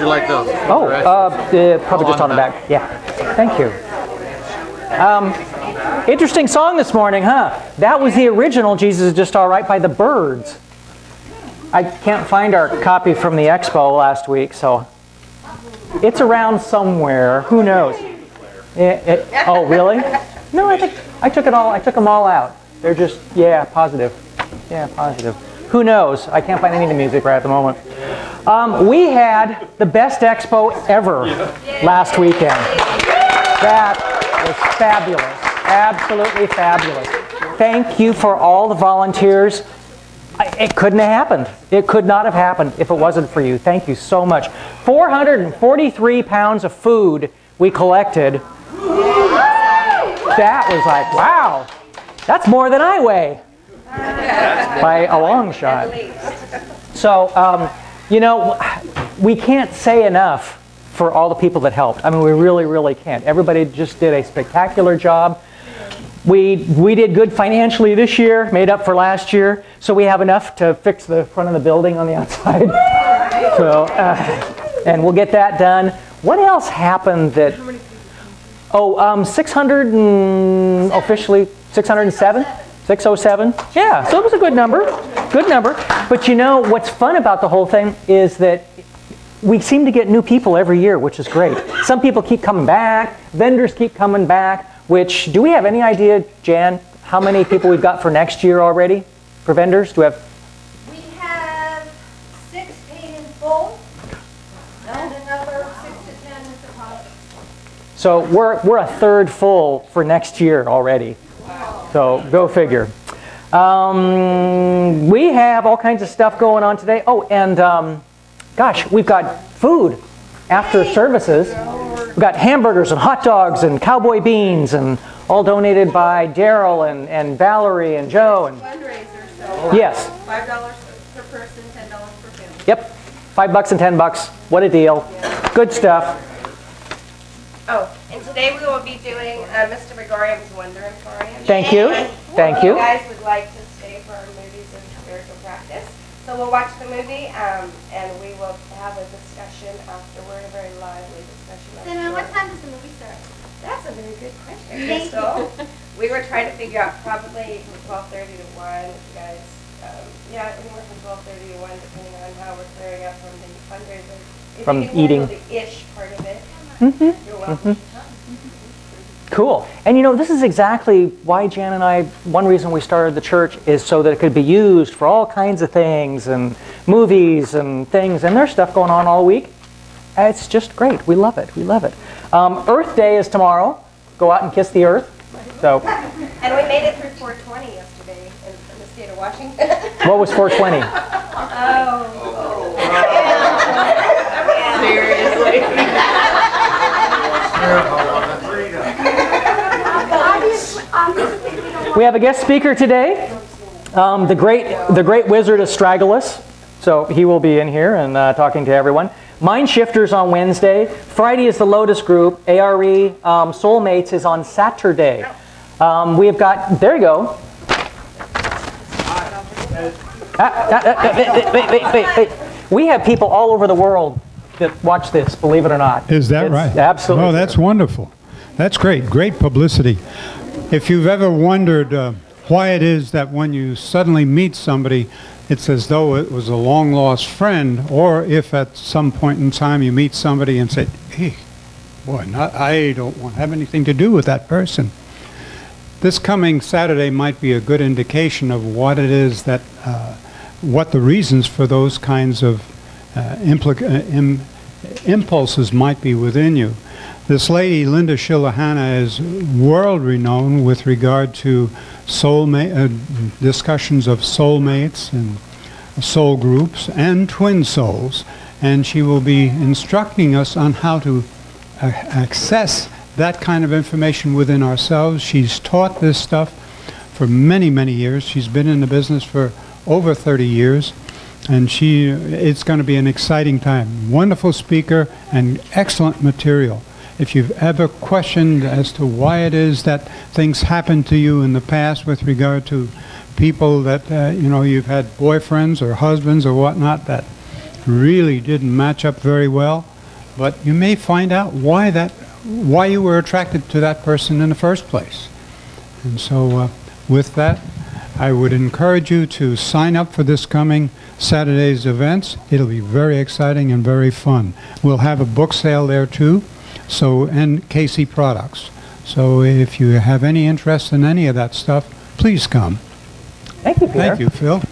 you like those? Oh, probably just on the back. Yeah. Thank you. Interesting song this morning, huh? That was the original Jesus is Just All Right by the Byrds. I can't find our copy from the expo last week, so it's around somewhere. Who knows? Oh, really? No, I think I took it all. I took them all out. They're just, yeah, positive. Yeah, positive. Who knows? I can't find any of the music right at the moment. We had the best expo ever last weekend. That was fabulous. Absolutely fabulous. Thank you for all the volunteers. It couldn't have happened. It could not have happened if it wasn't for you. Thank you so much. 443 pounds of food we collected. That was like, wow, that's more than I weigh by a long shot. So, you know, we can't say enough for all the people that helped. I mean, we really, really can't. Everybody just did a spectacular job. We did good financially this year, made up for last year, so we have enough to fix the front of the building on the outside. So, and we'll get that done. What else happened that, 600 and officially 607? 607? Yeah, so it was a good number. Good number. But you know, what's fun about the whole thing is that we seem to get new people every year, which is great. Some people keep coming back, vendors keep coming back, which, do we have any idea, Jan, how many people we've got for next year already for vendors? Do we have? We have 6 paid in full, and another 6 to 10 with deposit. So we're a third full for next year already. Wow. So go figure. We have all kinds of stuff going on today. Oh, and gosh, we've got food after services. We've got hamburgers and hot dogs and cowboy beans, and all donated by Daryl and Valerie and Joe. And fundraiser, so yes. $5 per person, $10 per family. Yep, $5 and $10. What a deal. Yeah. Good stuff. Oh, and today we will be doing Mr. Gregorium's Wonder Emporium. Thank you. Thank you. You guys would like to stay for our movies and spiritual practice. So we'll watch the movie, and we will have a discussion afterward, a very lively discussion. Then what time does the movie start? That's a very good question, Crystal. We were trying to figure out probably from 12:30 to 1. If you guys, yeah, anywhere from 12:30 to 1, depending on how we're clearing up from the fundraiser. If from you can eating. handle the ish part of it. Mm-hmm. You're welcome. Cool. And you know, this is exactly why Jan and I, one reason we started the church is so that it could be used for all kinds of things and movies and things. And there's stuff going on all week. It's just great. We love it. We love it. Earth Day is tomorrow. Go out and kiss the earth. So. And we made it through 420 yesterday in the state of Washington. What was 420? Seriously. We have a guest speaker today, the great wizard Astragalus. So he will be in here and talking to everyone. Mind Shifters on Wednesday. Friday is the Lotus Group. ARE Soulmates is on Saturday. We have got, there you go. Wait. We have people all over the world that watch this, believe it or not. Is that right? Absolutely. Oh, that's wonderful. That's great. Great publicity. If you've ever wondered why it is that when you suddenly meet somebody, it's as though it was a long-lost friend, or if at some point in time you meet somebody and say, hey, boy, I don't want to have anything to do with that person. This coming Saturday might be a good indication of what it is that, what the reasons for those kinds of impulses might be within you. This lady, Linda Shilahana, is world-renowned with regard to discussions of soulmates and soul groups and twin souls, and she will be instructing us on how to access that kind of information within ourselves. She's taught this stuff for many, many years. She's been in the business for over 30 years, and it's going to be an exciting time. Wonderful speaker and excellent material. If you've ever questioned as to why it is that things happened to you in the past with regard to people that, you've had boyfriends or husbands or whatnot that really didn't match up very well, but you may find out why you were attracted to that person in the first place. And so with that, I would encourage you to sign up for this coming Saturday's events. It'll be very exciting and very fun. We'll have a book sale there too, and Casey products. So if you have any interest in any of that stuff, please come. Thank you, Peter. Thank you, Phil.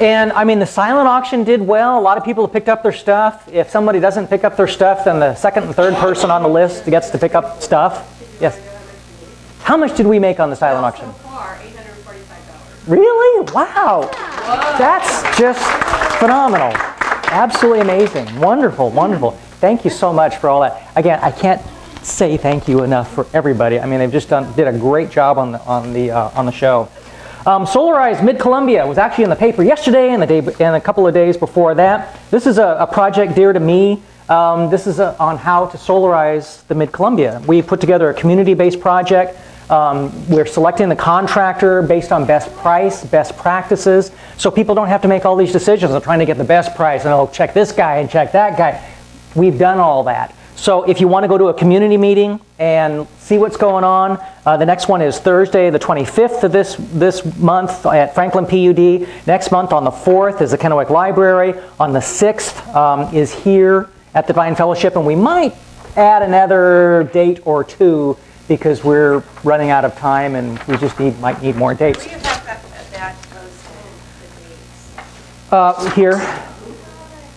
And I mean, the silent auction did well. A lot of people have picked up their stuff. If somebody doesn't pick up their stuff, then the second and third person on the list gets to pick up stuff. Yes. How much did we make on the silent auction? So far, $845. Really? Wow. That's just phenomenal. Absolutely amazing. Wonderful, wonderful. Thank you so much for all that. Again, I can't say thank you enough for everybody. I mean, they've just did a great job on the show. Solarize Mid-Columbia was actually in the paper yesterday and a couple of days before that. This is a project dear to me. This is on how to solarize the Mid-Columbia. We put together a community-based project. We're selecting the contractor based on best price, best practices, so people don't have to make all these decisions of trying to get the best price and, oh, check this guy and check that guy. We've done all that. So if you want to go to a community meeting and see what's going on, the next one is Thursday the 25th of this month at Franklin PUD. Next month on the 4th is the Kennewick Library. On the 6th is here at the Divine Fellowship, and we might add another date or two because we're running out of time and we just might need more dates. We have that posted, the dates. Here.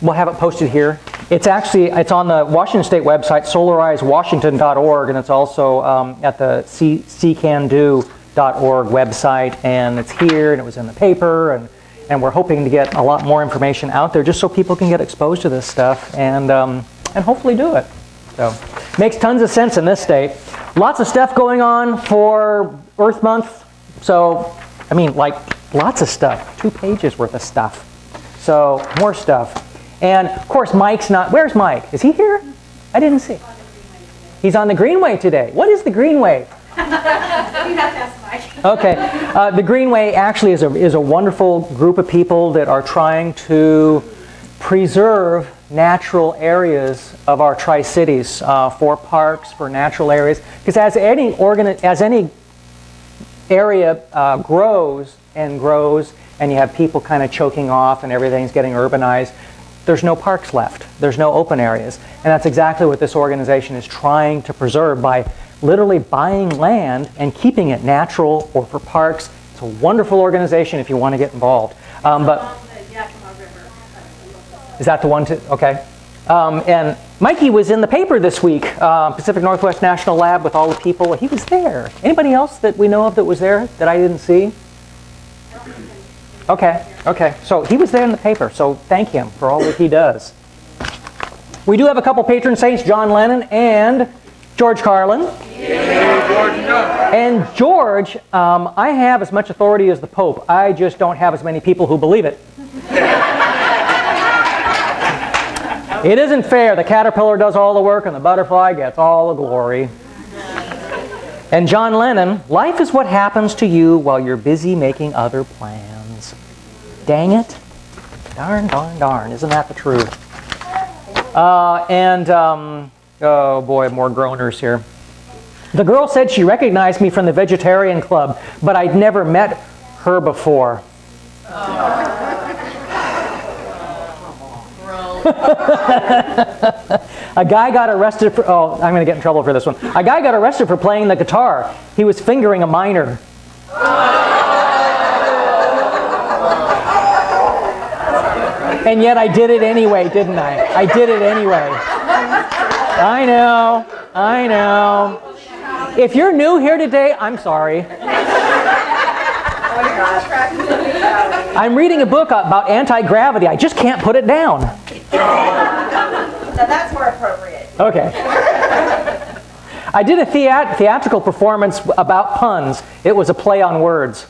We'll have it posted here. It's on the Washington State website, solarizewashington.org, and it's also at the ccando.org website, and it's here, and it was in the paper, and we're hoping to get a lot more information out there just so people can get exposed to this stuff and hopefully do it. So, makes tons of sense in this state. Lots of stuff going on for Earth Month. So, I mean, like, lots of stuff. 2 pages worth of stuff. So, more stuff. And, of course, Mike's not... Where's Mike? Is he here? I didn't see. He's on the Greenway today. What is the Greenway? You have to ask Mike. Okay. The Greenway actually is a wonderful group of people that are trying to preserve natural areas of our Tri-Cities for parks, for natural areas. Because as any area grows and grows, and you have people kind of choking off and everything's getting urbanized, there's no parks left. There's no open areas. And that's exactly what this organization is trying to preserve by literally buying land and keeping it natural or for parks. It's a wonderful organization if you want to get involved. Is that the one too? Okay. And Mikey was in the paper this week, Pacific Northwest National Lab with all the people. He was there. Anybody else that we know of that was there that I didn't see? Okay, okay. So he was there in the paper, so thank him for all that he does. We do have a couple patron saints, John Lennon and George Carlin. And George, I have as much authority as the Pope. I just don't have as many people who believe it. It isn't fair. The caterpillar does all the work and the butterfly gets all the glory. And John Lennon, life is what happens to you while you're busy making other plans. Dang it. Darn, darn, darn. Isn't that the truth? Oh boy, more groaners here. The girl said she recognized me from the vegetarian club, but I'd never met her before. A guy got arrested for, oh, I'm going to get in trouble for this one. A guy got arrested for playing the guitar. He was fingering a minor. And yet I did it anyway, didn't I? I did it anyway. I know, I know. If you're new here today, I'm sorry. I'm reading a book about anti-gravity. I just can't put it down. Now that's more appropriate. Okay. I did a theatrical performance about puns. It was a play on words.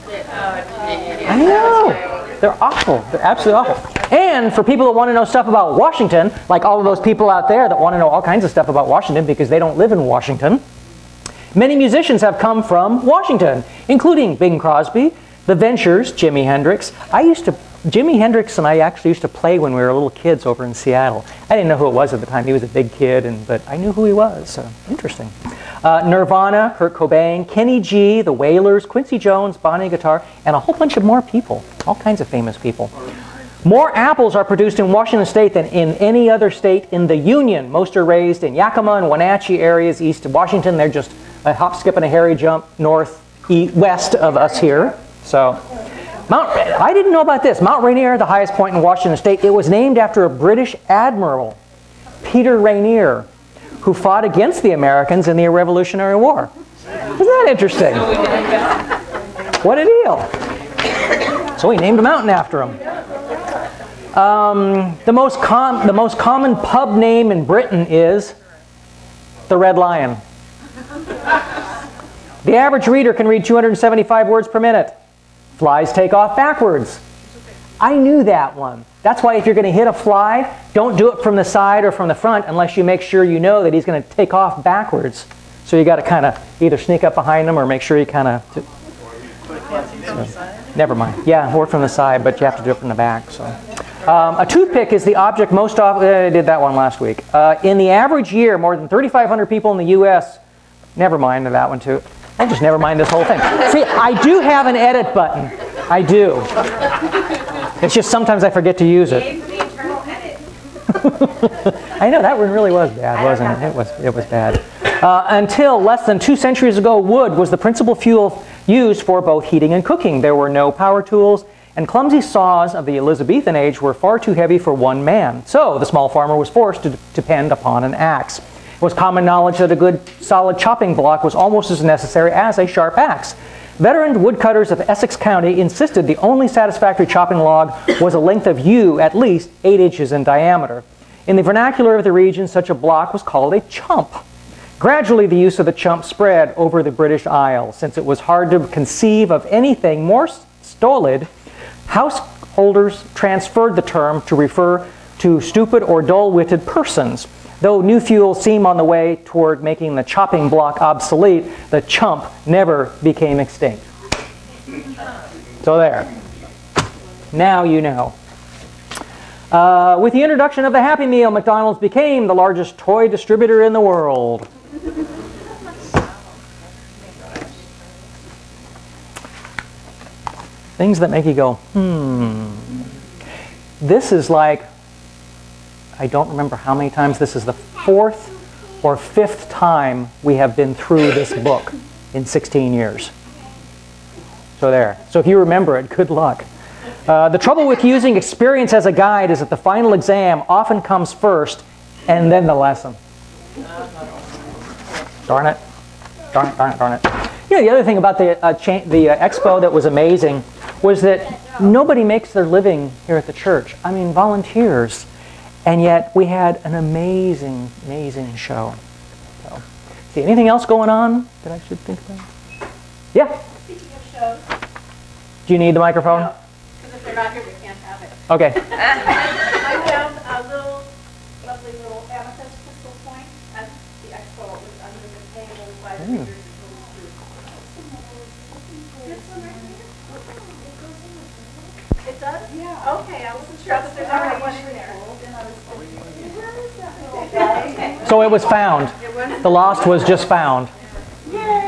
I know. They're awful. They're absolutely awful. And for people that want to know stuff about Washington, like all of those people out there that want to know all kinds of stuff about Washington because they don't live in Washington, many musicians have come from Washington, including Bing Crosby, The Ventures, Jimi Hendrix. I used to Jimi Hendrix and I actually used to play when we were little kids over in Seattle. I didn't know who it was at the time. He was a big kid, but I knew who he was, so interesting. Nirvana, Kurt Cobain, Kenny G, The Wailers, Quincy Jones, Bonnie Guitar, and a whole bunch of more people, all kinds of famous people. More apples are produced in Washington State than in any other state in the Union. Most are raised in Yakima and Wenatchee areas east of Washington. They're just a hop, skip, and a hairy jump west of us here. So, I didn't know about this. Mount Rainier, the highest point in Washington State, it was named after a British admiral, Peter Rainier, who fought against the Americans in the Revolutionary War. Isn't that interesting? What a deal. So he named a mountain after him. The most common pub name in Britain is the Red Lion. The average reader can read 275 words per minute. Flies take off backwards. I knew that one. That's why if you're going to hit a fly, don't do it from the side or from the front unless you make sure you know that he's going to take off backwards. So you got to kind of either sneak up behind him or make sure you kind of... Never mind. Yeah, or from the side, but you have to do it from the back. So, a toothpick is the object most often... I did that one last week. In the average year, more than 3,500 people in the U.S. Never mind that one too. I just never mind this whole thing. See, I do have an edit button. I do. It's just sometimes I forget to use it. I know, that one really was bad, wasn't it? It was bad. Until less than 2 centuries ago, wood was the principal fuel used for both heating and cooking. There were no power tools, and clumsy saws of the Elizabethan age were far too heavy for one man. So the small farmer was forced to depend upon an axe. It was common knowledge that a good solid chopping block was almost as necessary as a sharp axe. Veteran woodcutters of Essex County insisted the only satisfactory chopping log was a length of yew at least 8 inches in diameter. In the vernacular of the region, such a block was called a chump. Gradually, the use of the chump spread over the British Isles. Since it was hard to conceive of anything more stolid, householders transferred the term to refer to stupid or dull-witted persons. Though new fuels seem on the way toward making the chopping block obsolete, the chump never became extinct. So there. Now you know. With the introduction of the Happy Meal, McDonald's became the largest toy distributor in the world. Things that make you go, This is like, I don't remember how many times, this is the 4th or 5th time we have been through this book in 16 years. So there. So if you remember it, good luck. The trouble with using experience as a guide is that the final exam often comes first and then the lesson. Darn it. Darn it, darn it, darn it. You know, the other thing about the expo that was amazing was that nobody makes their living here at the church. I mean, volunteers. And yet we had an amazing, amazing show. So, see, anything else going on that I should think about? Yeah? Speaking of shows. Do you need the microphone? No, because if they're not here, we can't have it. Okay. I found a lovely little amethyst crystal point at the expo. It was under the table by the figures. It does? Yeah. Okay, I wasn't sure that there's already one in there. So it was found. The lost was just found.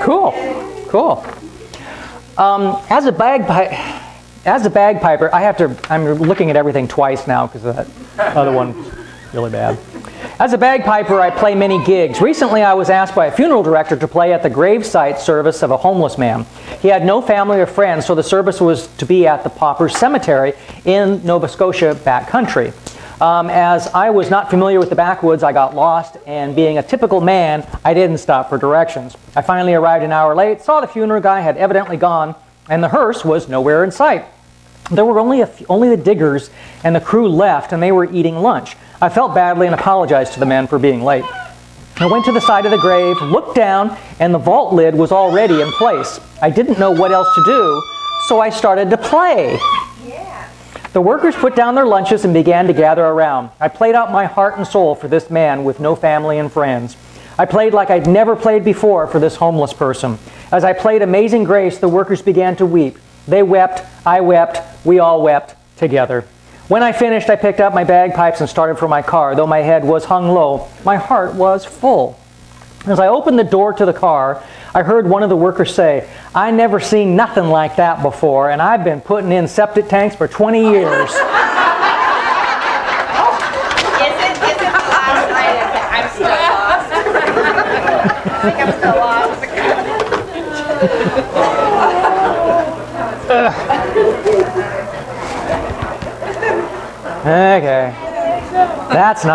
Cool. Cool. As a bagpiper, I'm looking at everything twice now because that other one really bad. As a bagpiper, I play many gigs. Recently, I was asked by a funeral director to play at the gravesite service of a homeless man. He had no family or friends, so the service was to be at the Paupers Cemetery in Nova Scotia backcountry. As I was not familiar with the backwoods, I got lost, and being a typical man, I didn't stop for directions. I finally arrived an hour late, saw the funeral guy had evidently gone, and the hearse was nowhere in sight. There were only the diggers and the crew left, and they were eating lunch. I felt badly and apologized to the men for being late. I went to the side of the grave, looked down, and the vault lid was already in place. I didn't know what else to do, so I started to play. The workers put down their lunches and began to gather around. I played out my heart and soul for this man with no family and friends. I played like I'd never played before for this homeless person. As I played Amazing Grace, the workers began to weep. They wept, I wept, we all wept, together. When I finished, I picked up my bagpipes and started for my car. Though my head was hung low, my heart was full. As I opened the door to the car, I heard one of the workers say, "I never seen nothing like that before, and I've been putting in septic tanks for 20 years." Is it the last item? I'm still lost. I think I'm still lost. Okay. That's not